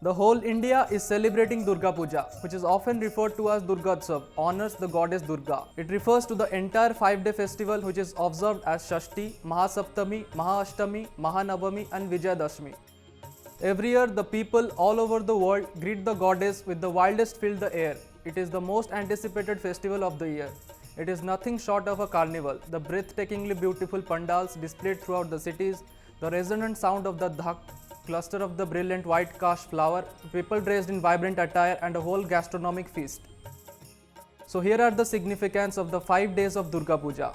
The whole India is celebrating Durga Puja, which is often referred to as Durgotsav, honors the goddess Durga. It refers to the entire 5-day festival which is observed as Shashti, Mahasaptami, Mahaashtami, Mahanavami and Vijayadashmi. Every year, the people all over the world greet the goddess with the wildest fill the air. It is the most anticipated festival of the year. It is nothing short of a carnival. The breathtakingly beautiful pandals displayed throughout the cities, the resonant sound of the dhak, cluster of the brilliant white cash flower, people dressed in vibrant attire and a whole gastronomic feast. So here are the significance of the 5 days of Durga Puja.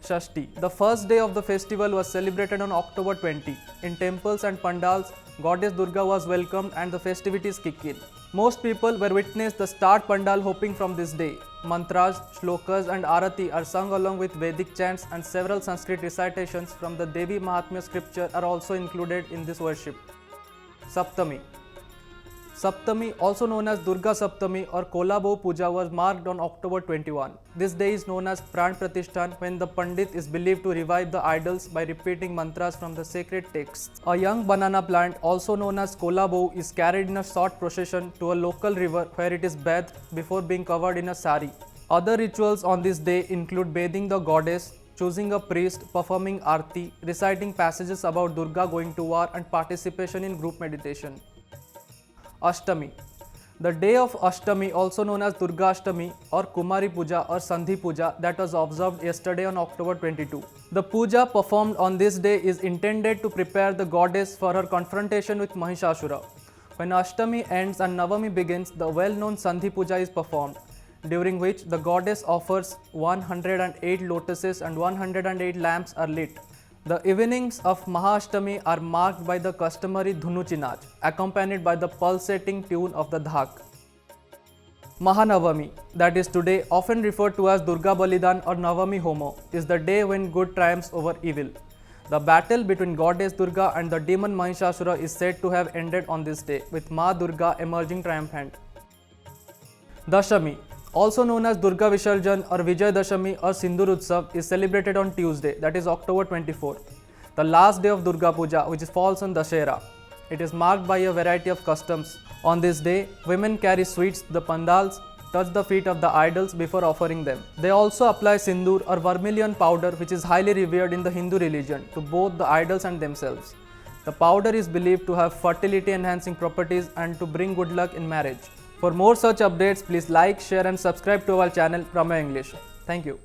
Shashti. The first day of the festival was celebrated on October 20. In temples and pandals, Goddess Durga was welcomed and the festivities kick in. Most people were witness the start pandal hopping from this day. Mantras, shlokas and arati are sung along with Vedic chants and several Sanskrit recitations from the Devi Mahatmya scripture are also included in this worship. Saptami. Saptami, also known as Durga Saptami or Kolabau Puja, was marked on October 21. This day is known as Pran Pratishthan, when the Pandit is believed to revive the idols by repeating mantras from the sacred texts. A young banana plant, also known as Kolabau, is carried in a short procession to a local river where it is bathed before being covered in a sari. Other rituals on this day include bathing the goddess, choosing a priest, performing arti, reciting passages about Durga going to war and participation in group meditation. Ashtami. The day of Ashtami, also known as Durga Ashtami or Kumari Puja or Sandhi Puja, that was observed yesterday on October 22. The puja performed on this day is intended to prepare the goddess for her confrontation with Mahishasura. When Ashtami ends and Navami begins, the well-known Sandhi Puja is performed, during which the goddess offers 108 lotuses and 108 lamps are lit. The evenings of Mahashtami are marked by the customary Dhunuchi Nach, accompanied by the pulsating tune of the dhak. Mahanavami, that is today often referred to as Durga Balidan or Navami Homo, is the day when good triumphs over evil. The battle between goddess Durga and the demon Mahishasura is said to have ended on this day, with Ma Durga emerging triumphant. Dashami, also known as Durga Visarjan or Vijayadashami or Sindur Utsav, is celebrated on Tuesday, that is October 24, the last day of Durga Puja, which falls on Dashera. It is marked by a variety of customs. On this day, women carry sweets to the pandals, touch the feet of the idols before offering them. They also apply sindur or vermilion powder, which is highly revered in the Hindu religion, to both the idols and themselves. The powder is believed to have fertility enhancing properties and to bring good luck in marriage. For more such updates, please like, share and subscribe to our channel Pramay English. Thank you.